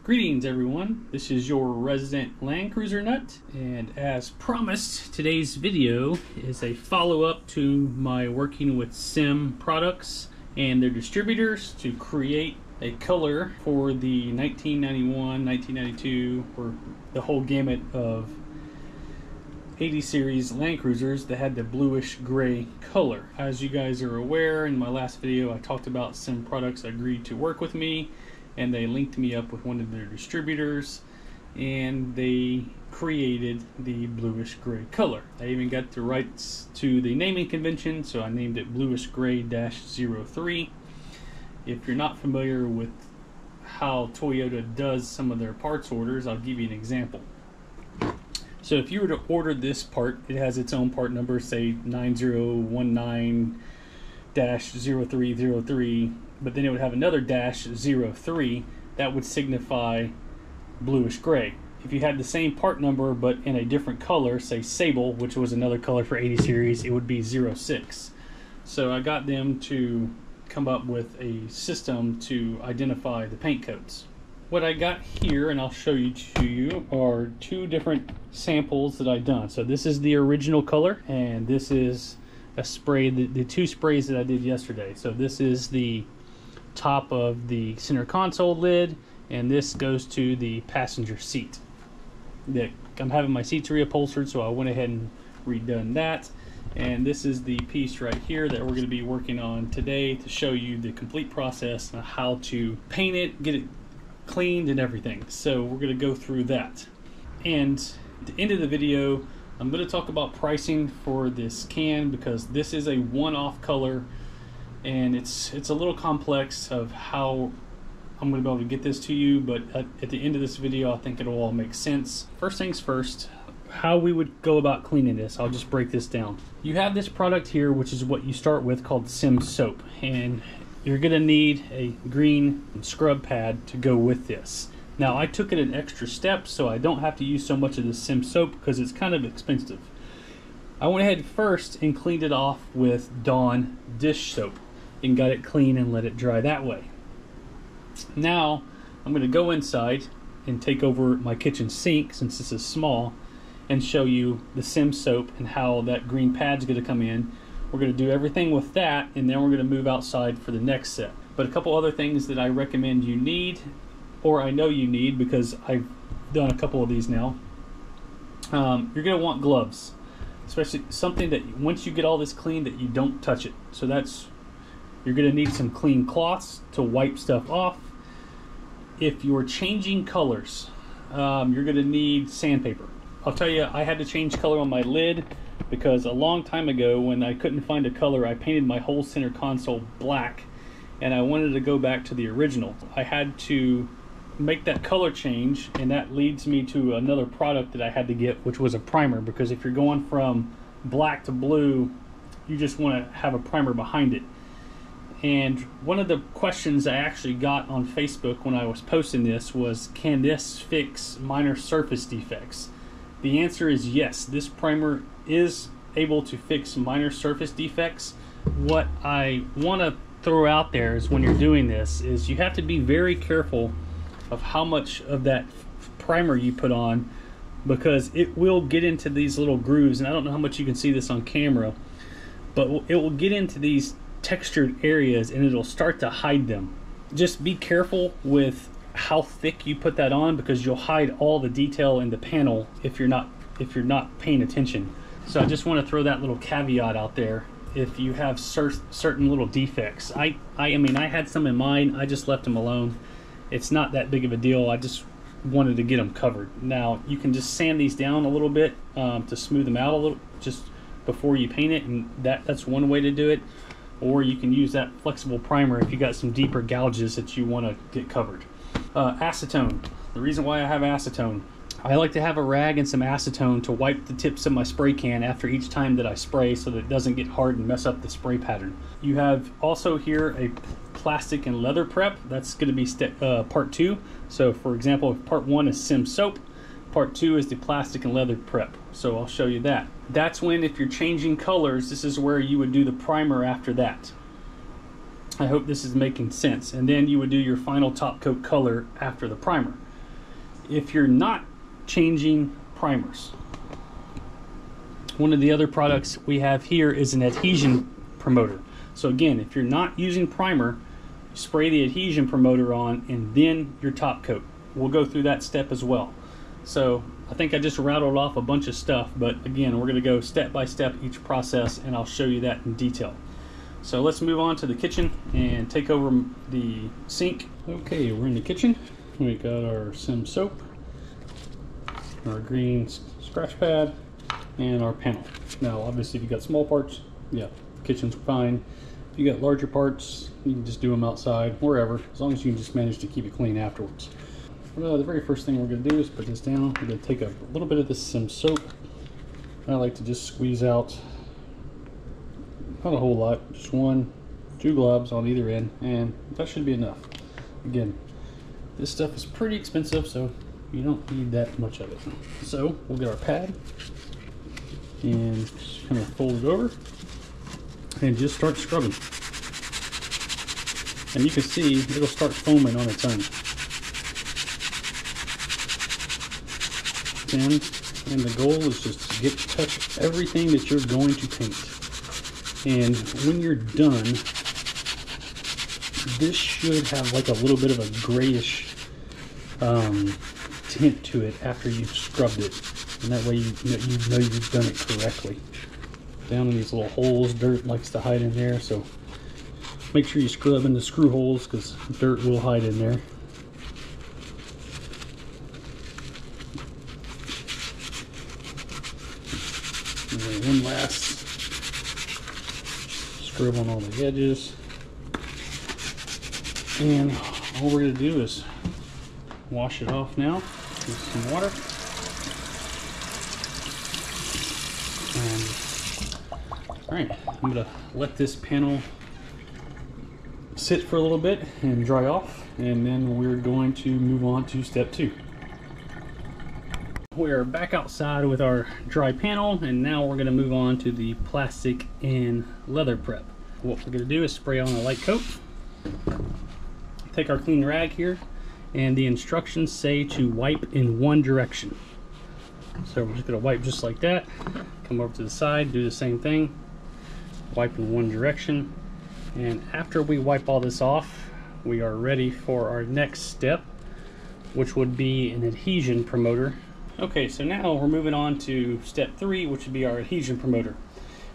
Greetings everyone, this is your resident Land Cruiser nut, and as promised, today's video is a follow-up to my working with SEM products and their distributors to create a color for the 1991, 1992, or the whole gamut of 80 series Land Cruisers that had the bluish gray color. As you guys are aware, in my last video I talked about SEM products agreed to work with me, and they linked me up with one of their distributors, and they created the bluish gray color. I even got the rights to the naming convention, so I named it Bluish Gray-03. If you're not familiar with how Toyota does some of their parts orders, I'll give you an example. So if you were to order this part, it has its own part number, say 9019-0303, but then it would have another -03 that would signify bluish gray. If you had the same part number but in a different color, say sable, which was another color for 80 series, it would be 06. So I got them to come up with a system to identify the paint codes. What I got here, and I'll show you to you, are two different samples that I've done. So this is the original color, and this is a spray, the two sprays that I did yesterday. So this is the top of the center console lid, and this goes to the passenger seat. I'm having my seats reupholstered, so I went ahead and redone that. And this is the piece right here that we're going to be working on today to show you the complete process of how to paint it, get it cleaned and everything. So we're going to go through that. And at the end of the video, I'm going to talk about pricing for this can, because this is a one-off color, and it's a little complex of how I'm going to be able to get this to you, but at the end of this video I think it'll all make sense. First things first, how we would go about cleaning this. I'll just break this down. You have this product here, which is what you start with, called SEM soap, and you're going to need a green scrub pad to go with this. Now I took it an extra step so I don't have to use so much of the SEM soap because it's kind of expensive. I went ahead first and cleaned it off with Dawn dish soap and got it clean and let it dry that way. Now I'm going to go inside and take over my kitchen sink, since this is small, and show you the SEM soap and how that green pad's going to come in. We're going to do everything with that, and then we're going to move outside for the next set. But a couple other things that I recommend you need, or I know you need because I've done a couple of these now. You're going to want gloves, especially something that once you get all this clean that you don't touch it. So you're going to need some clean cloths to wipe stuff off. If you're changing colors, you're going to need sandpaper. I'll tell you, I had to change color on my lid because a long time ago, when I couldn't find a color, I painted my whole center console black, and I wanted to go back to the original. I had to make that color change, and that leads me to another product that I had to get, which was a primer, because if you're going from black to blue, you just want to have a primer behind it. And one of the questions I actually got on Facebook when I was posting this was, can this fix minor surface defects? The answer is yes. This primer is able to fix minor surface defects. What I want to throw out there is, when you're doing this, is you have to be very careful of how much of that primer you put on, because it will get into these little grooves, and I don't know how much you can see this on camera, but it will get into these textured areas and it'll start to hide them. Just be careful with how thick you put that on, because you'll hide all the detail in the panel if you're not paying attention. So I just want to throw that little caveat out there. If you have certain little defects, I mean I had some in mine, I just left them alone. It's not that big of a deal. I just wanted to get them covered. Now you can just sand these down a little bit to smooth them out a little just before you paint it, and that's one way to do it. Or you can use that flexible primer if you got some deeper gouges that you want to get covered. Acetone. The reason why I have acetone, I like to have a rag and some acetone to wipe the tips of my spray can after each time that I spray, so that it doesn't get hard and mess up the spray pattern. You have also here a plastic and leather prep. That's going to be part 2. So for example, if part 1 is SEM soap, part 2 is the plastic and leather prep. So I'll show you that. That's when, if you're changing colors, this is where you would do the primer after that. I hope this is making sense. And then you would do your final top coat color after the primer. if you're not changing primers, one of the other products we have here is an adhesion promoter. So again, if you're not using primer, spray the adhesion promoter on and then your top coat. We'll go through that step as well. So I think I just rattled off a bunch of stuff, but again, we're going to go step by step each process and I'll show you that in detail. So let's move on to the kitchen and take over the sink. Okay, we're in the kitchen. We got our SEM soap, our green scratch pad, and our panel. Now obviously if you got small parts, yeah, kitchen's fine. If you got larger parts, you can just do them outside, wherever, as long as you can just manage to keep it clean afterwards. The very first thing we're going to do is put this down. We're going to take a little bit of this SEM soap. I like to just squeeze out, not a whole lot, just 1-2 globs on either end, and that should be enough. Again, this stuff is pretty expensive, so you don't need that much of it. So we'll get our pad and just kind of fold it over and just start scrubbing. And you can see it'll start foaming on its own. And the goal is just to touch everything that you're going to paint. And when you're done, this should have like a little bit of a grayish tint to it after you've scrubbed it, and that way you know you've done it correctly. Down in these little holes, dirt likes to hide in there, so make sure you scrub in the screw holes because dirt will hide in there. And then one last scrub on all the edges. And all we're going to do is wash it off now with some water. And alright, I'm going to let this panel sit for a little bit and dry off, and then we're going to move on to step 2. We're back outside with our dry panel, and now we're going to move on to the plastic and leather prep. What we're going to do is spray on a light coat. Take our clean rag here, and the instructions say to wipe in one direction. So we're just going to wipe just like that, come over to the side, do the same thing, wipe in one direction, and after we wipe all this off, we are ready for our next step, which would be an adhesion promoter. Okay, so now we're moving on to step 3, which would be our adhesion promoter.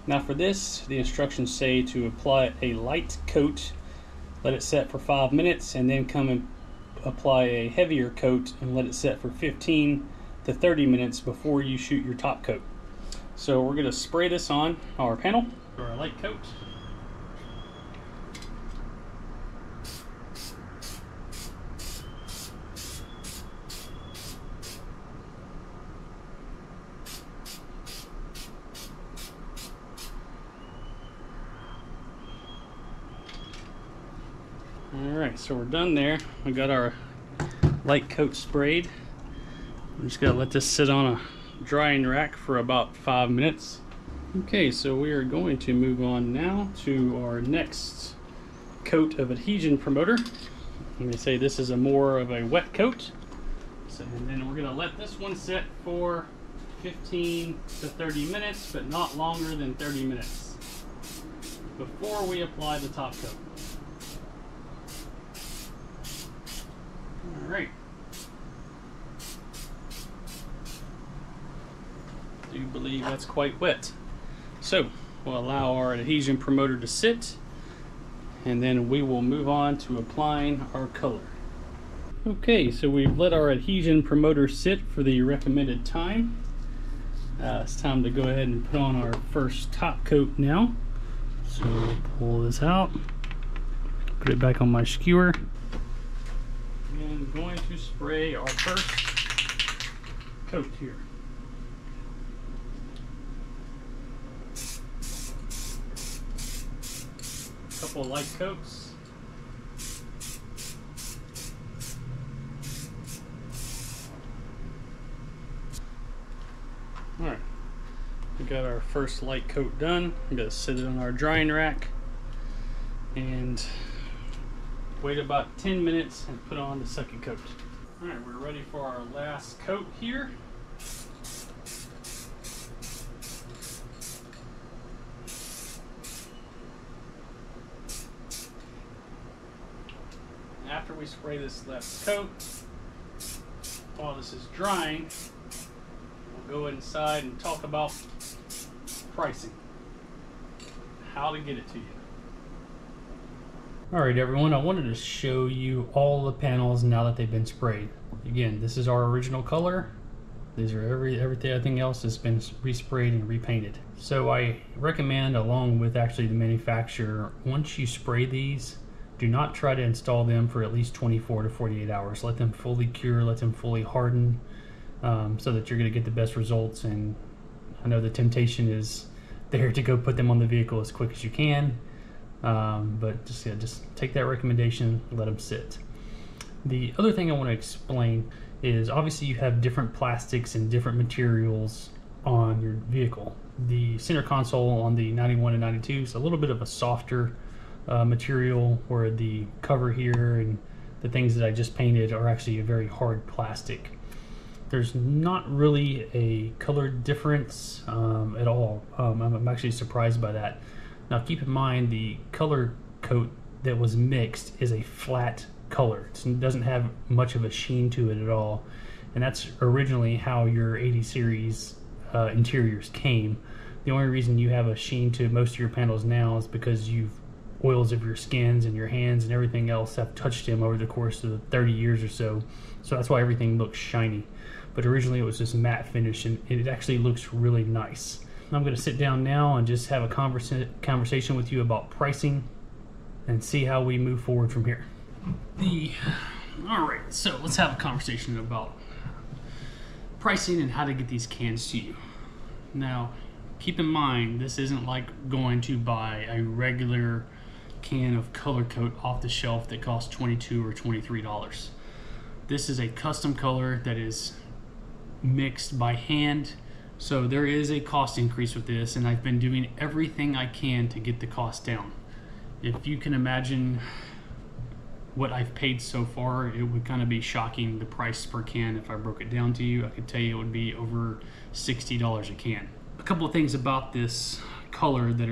Now for this, the instructions say to apply a light coat, let it set for 5 minutes, and then come and apply a heavier coat and let it set for 15 to 30 minutes before you shoot your top coat. So we're going to spray this on our panel for our light coat. Alright, so we're done there. We got our light coat sprayed. I'm just going to let this sit on a drying rack for about 5 minutes. Okay, so we are going to move on now to our next coat of adhesion promoter. I'm going to say this is more of a wet coat. So, and then we're going to let this one sit for 15 to 30 minutes, but not longer than 30 minutes before we apply the top coat. Alright. I do believe that's quite wet. So we'll allow our adhesion promoter to sit, and then we will move on to applying our color. Okay, so we've let our adhesion promoter sit for the recommended time. It's time to go ahead and put on our first top coat now. So we'll pull this out, put it back on my skewer. And I'm going to spray our first coat here. A couple of light coats. Alright, we got our first light coat done. I'm going to sit it on our drying rack and wait about 10 minutes and put on the second coat. Alright, we're ready for our last coat here. After we spray this last coat, while this is drying, we'll go inside and talk about pricing. How to get it to you. Alright everyone, I wanted to show you all the panels now that they've been sprayed. Again, this is our original color. These are everything else has been resprayed and repainted. So I recommend, along with actually the manufacturer, once you spray these, do not try to install them for at least 24 to 48 hours. Let them fully cure, let them fully harden, so that you're going to get the best results. And I know the temptation is there to go put them on the vehicle as quick as you can, but just take that recommendation, let them sit. The other thing I want to explain is obviously you have different plastics and different materials on your vehicle. The center console on the 91 and 92 is a little bit of a softer material, where the cover here and the things that I just painted are actually a very hard plastic. There's not really a color difference at all. I'm actually surprised by that. Now keep in mind, the color coat that was mixed is a flat color. It doesn't have much of a sheen to it at all, and that's originally how your 80 series interiors came. The only reason you have a sheen to most of your panels now is because oils of your skins and your hands and everything else have touched them over the course of 30 years or so. So that's why everything looks shiny. But originally it was just matte finish, and it actually looks really nice. I'm going to sit down now and just have a conversation with you about pricing and see how we move forward from here. Alright, so let's have a conversation about pricing and how to get these cans to you. Now, keep in mind, this isn't like going to buy a regular can of color coat off the shelf that costs $22 or $23. This is a custom color that is mixed by hand, so there is a cost increase with this, and I've been doing everything I can to get the cost down. If you can imagine what I've paid so far, it would kind of be shocking, the price per can. If I broke it down to you, I could tell you it would be over $60 a can. A couple of things about this color that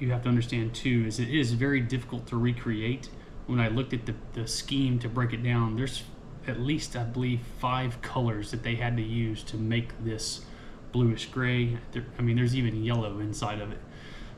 you have to understand too is it is very difficult to recreate. When I looked at the scheme to break it down, there's at least, I believe, 5 colors that they had to use to make this bluish gray. I mean, there's even yellow inside of it.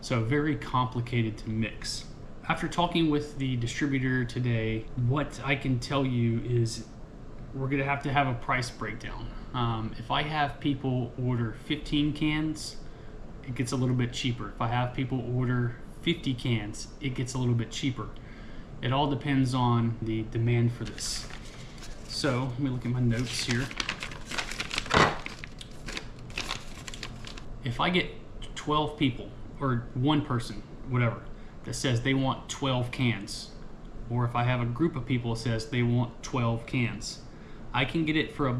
So very complicated to mix. After talking with the distributor today, what I can tell you is we're gonna have to have a price breakdown. If I have people order 15 cans, it gets a little bit cheaper. If I have people order 50 cans, it gets a little bit cheaper. It all depends on the demand for this. So let me look at my notes here. If I get 12 people, or one person, whatever, that says they want 12 cans, or if I have a group of people that says they want 12 cans, I can get it for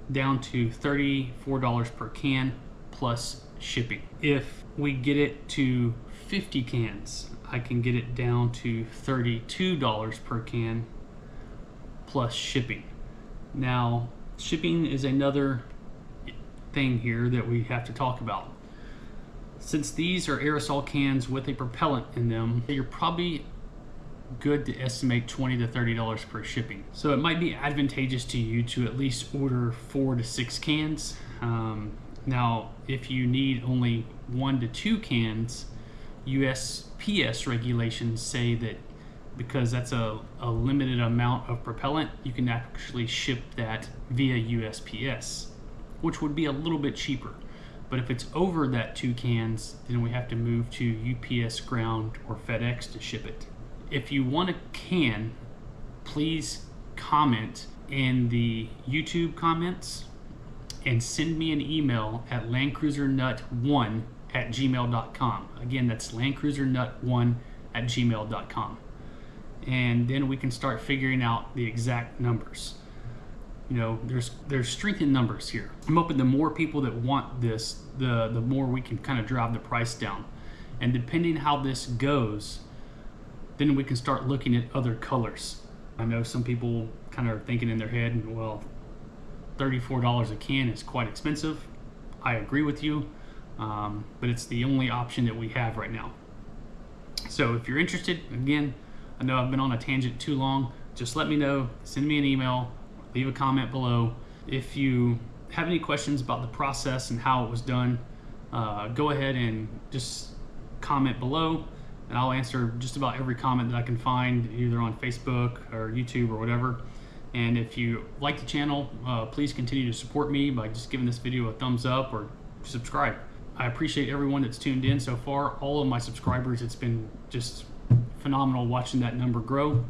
down to $34 per can plus shipping. If we get it to 50 cans, I can get it down to $32 per can plus shipping. Now, shipping is another thing here that we have to talk about. Since these are aerosol cans with a propellant in them, you're probably good to estimate $20 to $30 per shipping. So it might be advantageous to you to at least order 4 to 6 cans. Now, if you need only 1 to 2 cans, USPS regulations say that because that's a limited amount of propellant, you can actually ship that via USPS, which would be a little bit cheaper. But if it's over that 2 cans, then we have to move to UPS Ground or FedEx to ship it. If you want a can, please comment in the YouTube comments and send me an email at landcruisernut1@gmail.com. Again, that's landcruisernut1@gmail.com. And then we can start figuring out the exact numbers. You know, there's strength in numbers here. I'm hoping the more people that want this, the more we can kind of drive the price down. And depending how this goes, then we can start looking at other colors. I know some people kind of thinking in their head, well, $34 a can is quite expensive. I agree with you, but it's the only option that we have right now. So if you're interested, again, I know I've been on a tangent too long, just let me know, send me an email, leave a comment below. If you have any questions about the process and how it was done, go ahead and just comment below, and I'll answer just about every comment that I can find, either on Facebook or YouTube or whatever. And if you like the channel, please continue to support me by just giving this video a thumbs up or subscribe. I appreciate everyone that's tuned in so far, all of my subscribers. It's been just phenomenal watching that number grow.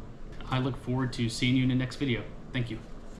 I look forward to seeing you in the next video. Thank you.